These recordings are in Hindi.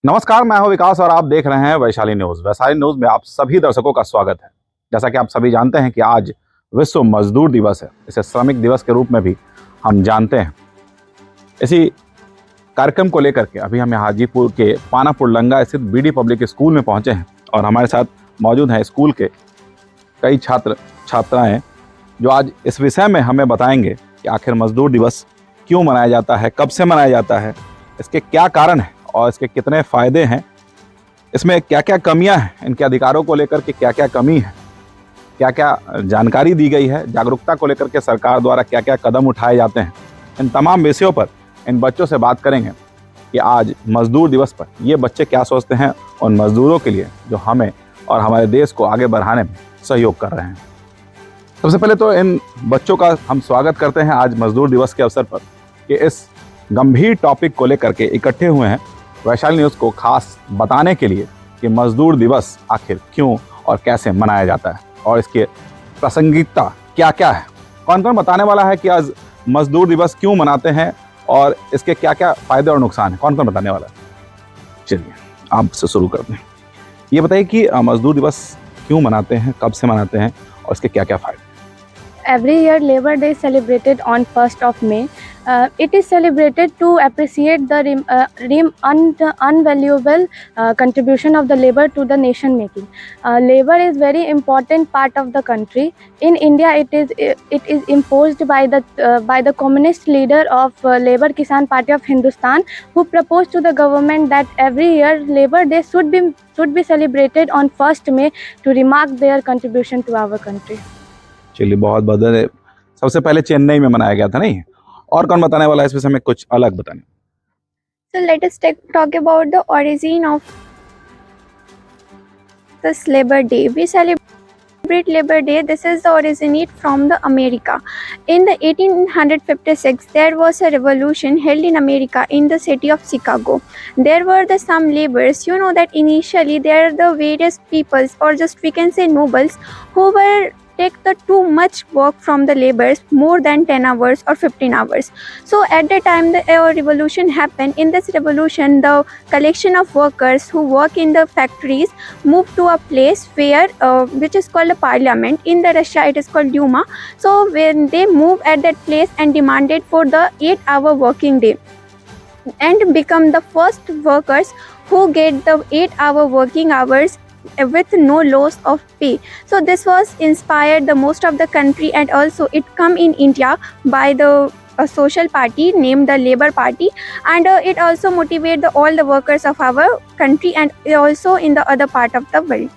नमस्कार, मैं हूं विकास और आप देख रहे हैं वैशाली न्यूज़। वैशाली न्यूज़ में आप सभी दर्शकों का स्वागत है। जैसा कि आप सभी जानते हैं कि आज विश्व मजदूर दिवस है। इसे श्रमिक दिवस के रूप में भी हम जानते हैं। इसी कार्यक्रम को लेकर के अभी हम हाजीपुर के पानापुर लंगा स्थित बीडी पब्लिक स्कूल में पहुंचे हैं और हमारे साथ मौजूद हैं स्कूल के कई छात्र छात्राएँ जो आज इस विषय में हमें बताएंगे कि आखिर मजदूर दिवस क्यों मनाया जाता है, कब से मनाया जाता है, इसके क्या कारण हैं और इसके कितने फ़ायदे हैं, इसमें क्या क्या कमियां हैं, इनके अधिकारों को लेकर के क्या क्या कमी है, क्या क्या जानकारी दी गई है, जागरूकता को लेकर के सरकार द्वारा क्या क्या कदम उठाए जाते हैं। इन तमाम विषयों पर इन बच्चों से बात करेंगे कि आज मजदूर दिवस पर ये बच्चे क्या सोचते हैं उन मजदूरों के लिए जो हमें और हमारे देश को आगे बढ़ाने में सहयोग कर रहे हैं। सबसे पहले तो इन बच्चों का हम स्वागत करते हैं आज मजदूर दिवस के अवसर पर कि इस गंभीर टॉपिक को लेकर के इकट्ठे हुए हैं वैशाली न्यूज़ को खास बताने के लिए कि मजदूर दिवस आखिर क्यों और कैसे मनाया जाता है और इसके प्रासंगिकता क्या क्या है। कौन कौन बताने वाला है कि आज मजदूर दिवस क्यों मनाते हैं और इसके क्या क्या फ़ायदे और नुकसान हैं? कौन कौन बताने वाला है? चलिए आपसे शुरू करते हैं। ये बताइए कि मजदूर दिवस क्यों मनाते हैं, कब से मनाते हैं और इसके क्या क्या फ़ायदे? Every year, Labor Day is celebrated on 1st of May. It is celebrated to appreciate the unvaluable contribution of the labor to the nation making. Labor is very important part of the country. In India, it is imposed by the communist leader of Labor Kisan Party of Hindustan, who proposed to the government that every year Labor Day should be celebrated on 1st May to remark their contribution to our country. चलिए बहुत बदल सबसे पहले चेन्नई में मनाया गया था, नहीं? और कौन बताने वाला है इस विषय में कुछ अलग बताने? So let us talk about the origin of this Labor Day. We celebrate Labor Day. This is the originate from the America. In the 1856, there was a revolution held in America in the city of Chicago. There were some laborers. You know that initially there are the various peoples, or just we can say nobles, who were take the too much work from the laborers, more than 10 hours or 15 hours. So at the time the revolution happened, in this revolution the collection of workers who work in the factories moved to a place where which is called a parliament. In the Russia it is called Duma. So when they moved at that place and demanded for the 8-hour working day and become the first workers who get the 8-hour working hours with no loss of pay. So this was inspired the most of the country, and also it come in India by the a social party named the Labour Party, and it also motivate all the workers of our country and also in the other part of the world.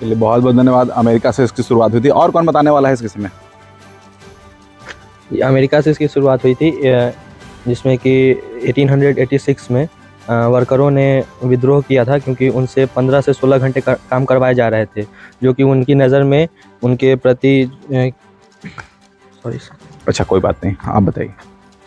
चलिए बहुत बहुत धन्यवाद। अमेरिका से इसकी शुरुआत हुई थी। और कौन बताने वाला है इस विषय में? अमेरिका से इसकी शुरुआत हुई थी, जिसमें कि 1886 में वर्करों ने विद्रोह किया था, क्योंकि उनसे 15 से 16 घंटे काम करवाए जा रहे थे, जो कि उनकी नज़र में उनके प्रति अच्छा कोई बात नहीं, आप बताइए।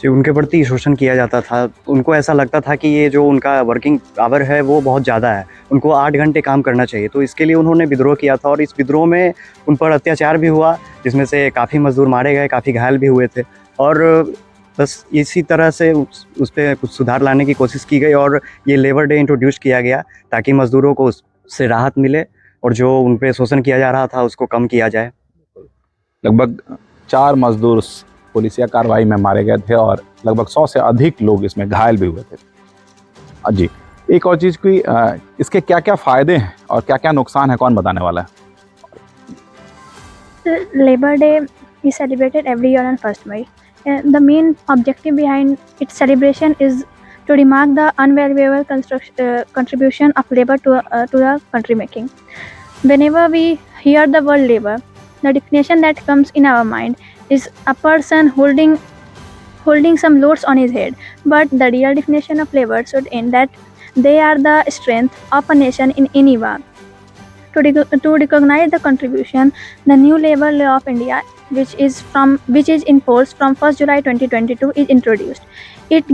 जी, उनके प्रति शोषण किया जाता था। उनको ऐसा लगता था कि ये जो उनका वर्किंग आवर है वो बहुत ज़्यादा है, उनको 8 घंटे काम करना चाहिए। तो इसके लिए उन्होंने विद्रोह किया था और इस विद्रोह में उन पर अत्याचार भी हुआ, जिसमें से काफ़ी मज़दूर मारे गए, काफ़ी घायल भी हुए थे। और बस इसी तरह से उस पर कुछ सुधार लाने की कोशिश की गई और ये लेबर डे इंट्रोड्यूस किया गया ताकि मज़दूरों को उससे राहत मिले और जो उन पर शोषण किया जा रहा था उसको कम किया जाए। लगभग 4 मजदूर पुलिसिया कार्रवाई में मारे गए थे और लगभग 100 से अधिक लोग इसमें घायल भी हुए थे। जी, एक और चीज़ की इसके क्या क्या फ़ायदे हैं और क्या क्या नुकसान है, कौन बताने वाला है? Labor Day is celebrated every year on 1st May. The main objective behind its celebration is to remark the unvaluable contribution of labor to the country making. Whenever we hear the word labor, the definition that comes in our mind is a person holding some loads on his head. But the real definition of labor should end that they are the strength of a nation in any war. To recognize the contribution, the new labor law of India, which is in force from 1st July 2022, is introduced. It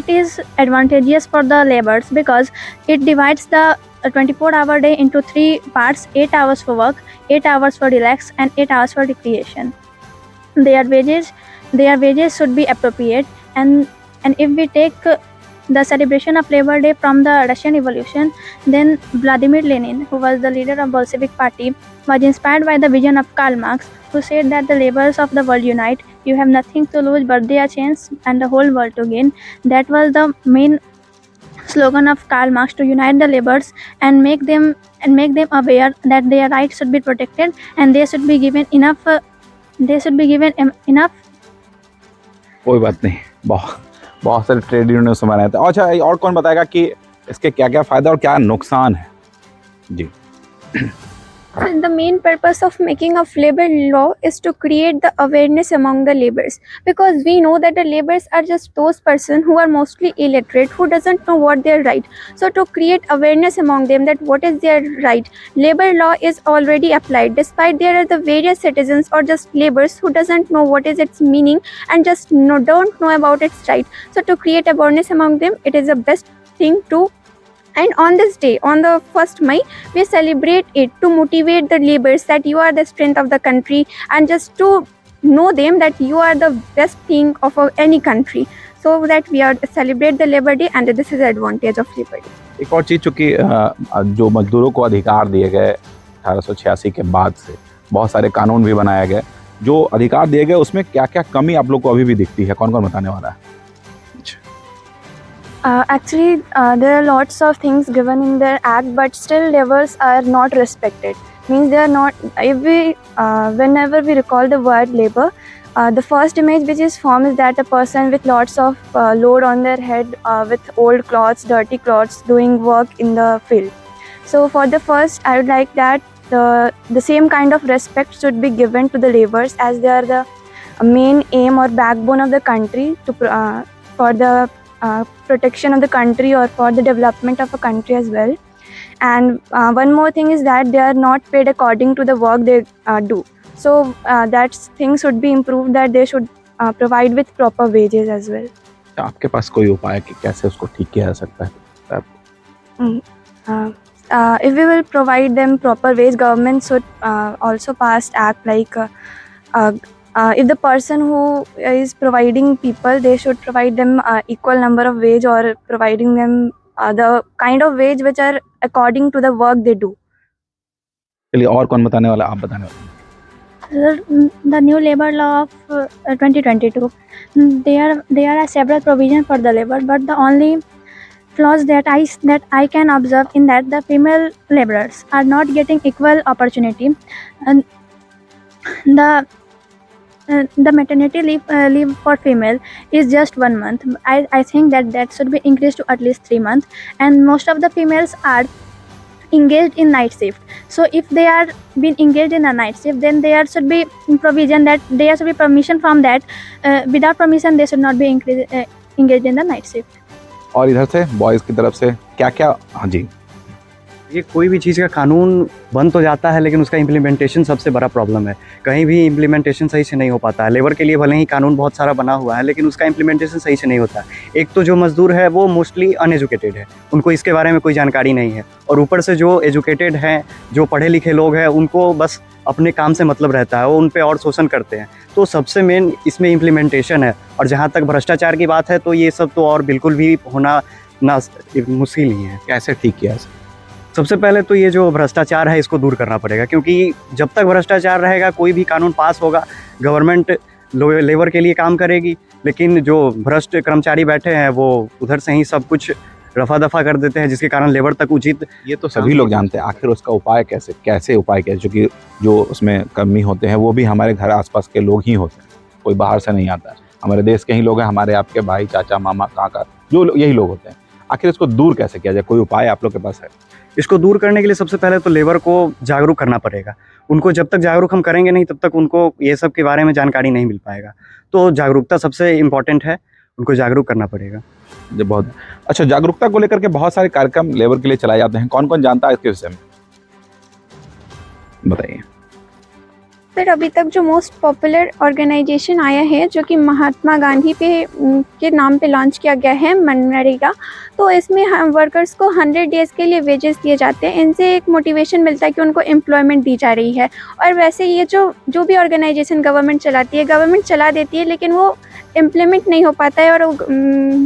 is advantageous for the laborers because it divides the 24-hour day into 3 parts: 8 hours for work, 8 hours for relax, and 8 hours for recreation. Their wages should be appropriate, and if we take the celebration of Labor Day from the Russian Revolution. Then Vladimir Lenin, who was the leader of Bolshevik Party, was inspired by the vision of Karl Marx, who said that the laborers of the world unite. You have nothing to lose but their chance and the whole world to gain. That was the main slogan of Karl Marx, to unite the laborers and make them aware that their rights should be protected and they should be given enough. Enough. कोई बात नहीं, बहुत सारे ट्रेड यूनियन उसमें बनाए थे। अच्छा, और कौन बताएगा कि इसके क्या क्या फ़ायदा और क्या नुकसान है? जी। The main purpose of making of labor law is to create the awareness among the laborers, because we know that the laborers are just those persons who are mostly illiterate, who doesn't know what their right. So to create awareness among them that what is their right, labor law is already applied, despite there are the various citizens or just laborers who doesn't know what is its meaning and just don't know about its right. So to create awareness among them, it is the best thing to. And on this day, on the 1st May, we celebrate it to motivate the laborers that you are the strength of the country, and just to know them that you are the best thing of any country. So that we are celebrate the Labor Day, and this is the advantage of Labor Day. एक और चीज़, चूँकि जो मजदूरों को अधिकार दिए गए 1886 के बाद से, बहुत सारे कानून भी बनाए गए, जो अधिकार दिए गए उसमें क्या क्या कमी आप लोग को अभी भी दिखती है? कौन कौन बताने वाला है? Actually, there are lots of things given in their act, but still laborers are not respected. Means they are not. If we, whenever we recall the word labor, the first image which is formed is that a person with lots of load on their head, with old clothes, dirty clothes, doing work in the field. So for the first, I would like that the same kind of respect should be given to the laborers, as they are the main aim or backbone of the country to for the protection of the country or for the development of a country as well. And one more thing is that they are not paid according to the work they do. So that things should be improved, that they should provide with proper wages as well. आपके पास कोई उपाय कि कैसे उसको ठीक किया जा सकता है? If we will provide them proper wage, government should also pass act like if the person who is providing people, they should provide them equal number of wage, or providing them the kind of wage which are according to the work they do. चलिए, और कौन बताने वाला? आप बताने वाले। The new labor law of 2022, there are several provisions for the labor, but the only flaws that I can observe in that the female laborers are not getting equal opportunity, and the maternity leave for female is just 1 month. I think that should be increased to at least 3 months, and most of the females are engaged in night shift. So if they are being engaged in a night shift, then there should be provision that there should be permission from that. Without permission, they should not be engaged in the night shift. और इधर से बॉयज़ की तरफ से क्या क्या? हाँ जी। ये कोई भी चीज़ का कानून बन तो जाता है, लेकिन उसका इम्प्लीमेंटेशन सबसे बड़ा प्रॉब्लम है। कहीं भी इम्प्लीमेंटेशन सही से नहीं हो पाता है। लेबर के लिए भले ही कानून बहुत सारा बना हुआ है, लेकिन उसका इम्प्लीमेंटेशन सही से नहीं होता है। एक तो जो मज़दूर है वो मोस्टली अनएजुकेटेड है, उनको इसके बारे में कोई जानकारी नहीं है, और ऊपर से जो एजुकेटेड हैं, जो पढ़े लिखे लोग हैं, उनको बस अपने काम से मतलब रहता है, वो उन पे और शोषण करते हैं। तो सबसे मेन इसमें इम्प्लीमेंटेशन है। और जहाँ तक भ्रष्टाचार की बात है, तो ये सब तो और बिल्कुल भी होना मुश्किल ही है। कैसे ठीक किया? सबसे पहले तो ये जो भ्रष्टाचार है इसको दूर करना पड़ेगा, क्योंकि जब तक भ्रष्टाचार रहेगा कोई भी कानून पास होगा, गवर्नमेंट लेबर के लिए काम करेगी, लेकिन जो भ्रष्ट कर्मचारी बैठे हैं वो उधर से ही सब कुछ रफा दफा कर देते हैं, जिसके कारण लेबर तक उचित। ये तो सभी लोग जानते हैं, आखिर उसका उपाय कैसे उपाय कैसे? क्योंकि जो उसमें कर्मी होते हैं वो भी हमारे घर आसपास के लोग ही होते हैं, कोई बाहर से नहीं आता है। हमारे देश के ही लोग हैं, हमारे आपके भाई, चाचा, मामा, काका, जो यही लोग होते हैं। आखिर इसको दूर कैसे किया जाए? कोई उपाय आप लोग के पास है? इसको दूर करने के लिए सबसे पहले तो लेबर को जागरूक करना पड़ेगा। उनको जब तक जागरूक हम करेंगे नहीं, तब तक उनको ये सब के बारे में जानकारी नहीं मिल पाएगा। तो जागरूकता सबसे इम्पॉर्टेंट है, उनको जागरूक करना पड़ेगा। जो बहुत अच्छा, जागरूकता को लेकर के बहुत सारे कार्यक्रम लेबर के लिए चलाए जाते हैं। कौन कौन जानता है इसके विषय में, बताइए। फिर अभी तक जो मोस्ट पॉपुलर ऑर्गेनाइजेशन आया है, जो कि महात्मा गांधी के नाम पे लॉन्च किया गया है, मनरेगा। तो इसमें हम वर्कर्स को 100 डेज़ के लिए वेजेस दिए जाते हैं। इनसे एक मोटिवेशन मिलता है कि उनको एम्प्लॉयमेंट दी जा रही है। और वैसे ये जो भी ऑर्गेनाइजेशन गवर्नमेंट चलाती है, गवर्नमेंट चला देती है, लेकिन वो इम्प्लीमेंट नहीं हो पाता है और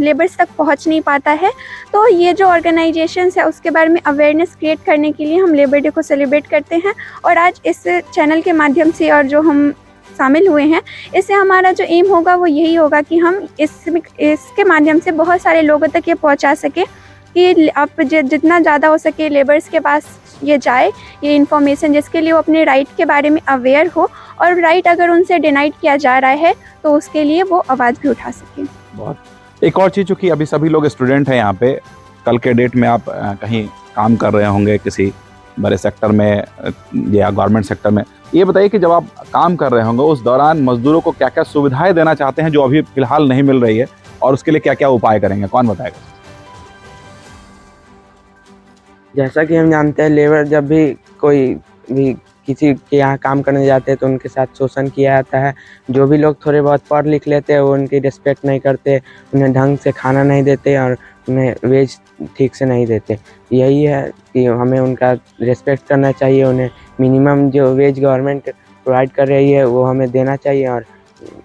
लेबर्स तक पहुंच नहीं पाता है। तो ये जो ऑर्गेनाइजेशंस है उसके बारे में अवेयरनेस क्रिएट करने के लिए हम लेबर डे को सेलिब्रेट करते हैं। और आज इस चैनल के माध्यम से और जो हम शामिल हुए हैं, इससे हमारा जो एम होगा वो यही होगा कि हम इसके माध्यम से बहुत सारे लोगों तक ये पहुंचा सके कि आप जितना ज़्यादा हो सके लेबर्स के पास ये जाए, ये इन्फॉर्मेशन, जिसके लिए वो अपने राइट के बारे में अवेयर हो और राइट अगर उनसे डिनाइड किया जा रहा है तो उसके लिए वो आवाज़ भी उठा सके। बहुत एक और चीज़, चूँकि अभी सभी लोग स्टूडेंट हैं यहाँ पे, कल के डेट में आप कहीं काम कर रहे होंगे किसी बड़े सेक्टर में या गवर्नमेंट सेक्टर में, ये बताइए कि जब आप काम कर रहे होंगे उस दौरान मजदूरों को क्या क्या सुविधाएं देना चाहते हैं जो अभी फिलहाल नहीं मिल रही है, और उसके लिए क्या क्या उपाय करेंगे, कौन बताएगा? जैसा कि हम जानते हैं, लेबर जब भी कोई भी किसी के यहाँ काम करने जाते हैं तो उनके साथ शोषण किया जाता है। जो भी लोग थोड़े बहुत पढ़ लिख लेते हैं वो उनकी रिस्पेक्ट नहीं करते, उन्हें ढंग से खाना नहीं देते और उन्हें वेज ठीक से नहीं देते। यही है कि हमें उनका रिस्पेक्ट करना चाहिए, उन्हें मिनिमम जो वेज गवर्नमेंट प्रोवाइड कर रही है वो हमें देना चाहिए, और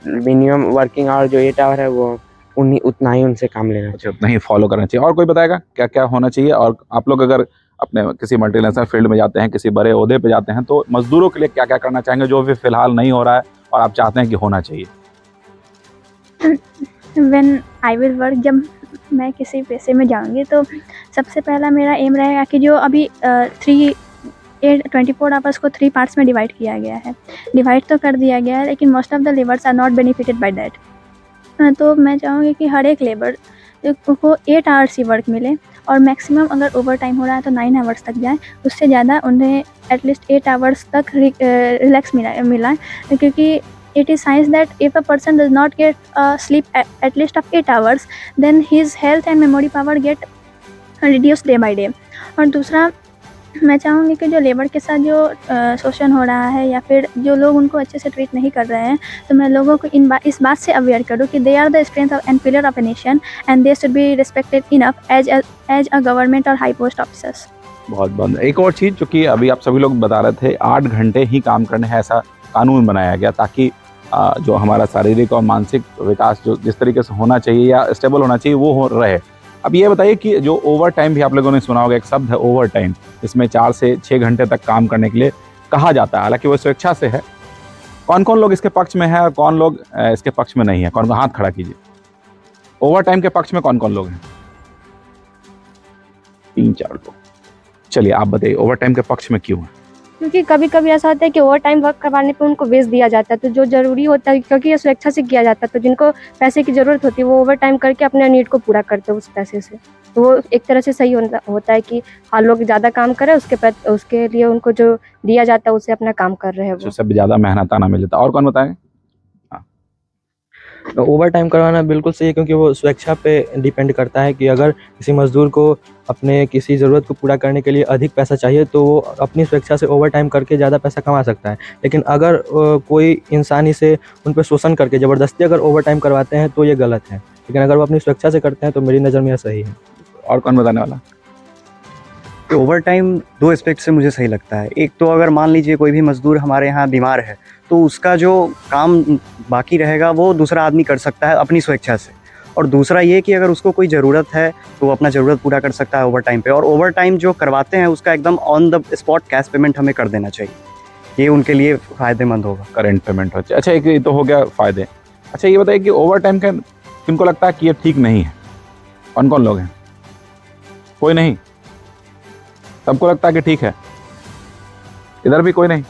मिनिमम वर्किंग आवर जो 8 आवर है वो उतना ही उनसे काम लेना चाहिए, उतना ही फॉलो करना चाहिए। और कोई बताएगा क्या क्या होना चाहिए? और आप लोग अगर अपने किसी मल्टीनेशनल फील्ड में जाते हैं, किसी बड़े ओहदे पे जाते हैं, तो मजदूरों के लिए क्या क्या करना चाहेंगे जो अभी फिलहाल नहीं हो रहा है और आप चाहते हैं कि होना चाहिए? व्हेन आई विल वर्क, जब मैं किसी पैसे में जाऊंगी तो सबसे पहला मेरा एम रहेगा कि जो अभी 24 आवर्स को 3 पार्ट्स में डिवाइड किया गया है, डिवाइड तो कर दिया गया है, लेकिन most of the labours are not benefited by that. तो मैं चाहूँगी कि हर एक लेबर को 8 आवर्स ही वर्क मिले, और मैक्सिमम अगर ओवर टाइम हो रहा है तो 9 आवर्स तक जाए, उससे ज़्यादा उन्हें एटलीस्ट 8 आवर्स तक रिलैक्स मिला, क्योंकि it is science that if a person does not get sleep at least of 8 hours, then his health and memory power get reduced day by day। और दूसरा, मैं चाहूँगी कि जो लेबर के साथ जो शोषण हो रहा है या फिर जो लोग उनको अच्छे से ट्रीट नहीं कर रहे हैं, तो मैं लोगों को इस बात से अवेयर करूँ कि they are the strength of and pillar of a nation and they should be respected enough as a government और हाई पोस्ट ऑफिसर्स। बहुत बहुत एक और चीज़, चूँकि अभी आप सभी लोग बता रहे थे 8 घंटे ही काम करने हैं, ऐसा कानून बनाया गया ताकि जो हमारा शारीरिक और मानसिक विकास जो जिस तरीके से होना चाहिए या स्टेबल होना चाहिए वो रहे। अब ये बताइए कि जो ओवर टाइम भी आप लोगों ने सुना होगा, एक शब्द है ओवर टाइम, इसमें 4 से 6 घंटे तक काम करने के लिए कहा जाता है, हालांकि वो स्वेच्छा से है। कौन कौन लोग इसके पक्ष में है और कौन लोग इसके पक्ष में नहीं है? कौन हाथ खड़ा कीजिए। ओवर टाइम के पक्ष में कौन कौन लोग हैं? 3-4 लोग। चलिए आप बताइए ओवर टाइम के पक्ष में क्यों है? क्योंकि कभी कभी ऐसा होता है कि ओवर टाइम वर्क करवाने पे उनको वेज दिया जाता है, तो जो ज़रूरी होता है, क्योंकि ये स्वेच्छा से किया जाता है, तो जिनको पैसे की ज़रूरत होती है वो ओवर टाइम करके अपने नीड को पूरा करते हैं उस पैसे से। तो वो एक तरह से सही होता है कि हाँ, लोग ज़्यादा काम करें, उसके लिए उनको जो दिया जाता है उससे अपना काम कर रहे हैं वो। उससे ज़्यादा मेहनताना मिल जाता। और कौन बताएंगे? ओवर टाइम करवाना बिल्कुल सही है, क्योंकि वो स्वेच्छा पे डिपेंड करता है कि अगर किसी मजदूर को अपने किसी ज़रूरत को पूरा करने के लिए अधिक पैसा चाहिए तो वो अपनी स्वेच्छा से ओवर टाइम करके ज़्यादा पैसा कमा सकता है। लेकिन अगर कोई इंसान इसे उन पर शोषण करके ज़बरदस्ती अगर ओवर टाइम करवाते हैं तो ये गलत है, लेकिन अगर वो अपनी स्वेच्छा से करते हैं तो मेरी नज़र में यह सही है। और कौन बताने वाला? ओवर टाइम 2 एस्पेक्ट से मुझे सही लगता है। एक तो अगर मान लीजिए कोई भी मजदूर हमारे यहाँ बीमार है तो उसका जो काम बाकी रहेगा वो दूसरा आदमी कर सकता है अपनी स्वेच्छा से, और दूसरा ये कि अगर उसको कोई ज़रूरत है तो वो अपना ज़रूरत पूरा कर सकता है ओवर टाइम पे। और ओवर टाइम जो करवाते हैं उसका एकदम on the spot cash payment हमें कर देना चाहिए, ये उनके लिए फ़ायदेमंद होगा। करेंट पेमेंट हो। अच्छा, एक ये तो हो गया फ़ायदे। अच्छा ये बताइए कि ओवर टाइम का किनको लगता है कि ये ठीक नहीं है? कौन कौन लोग हैं? कोई नहीं, सबको लगता है कि ठीक है? इधर भी कोई नहीं?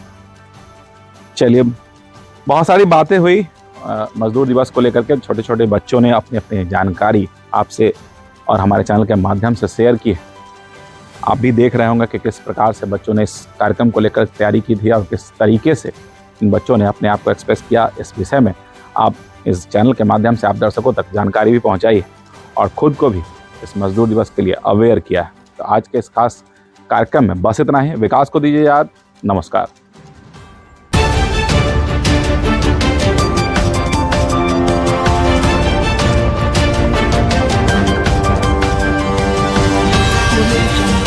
चलिए, बहुत सारी बातें हुई मजदूर दिवस को लेकर के। छोटे छोटे बच्चों ने अपनी अपनी जानकारी आपसे और हमारे चैनल के माध्यम से शेयर की है। आप भी देख रहे होंगे कि किस प्रकार से बच्चों ने इस कार्यक्रम को लेकर तैयारी की थी और किस तरीके से इन बच्चों ने अपने आप को एक्सप्रेस किया इस विषय में। आप इस चैनल के माध्यम से आप दर्शकों तक जानकारी भी पहुँचाई और ख़ुद को भी इस मजदूर दिवस के लिए अवेयर किया है। तो आज के इस खास कार्यक्रम में बस इतना ही। विकास को दीजिए याद। नमस्कार। Audio Jungle.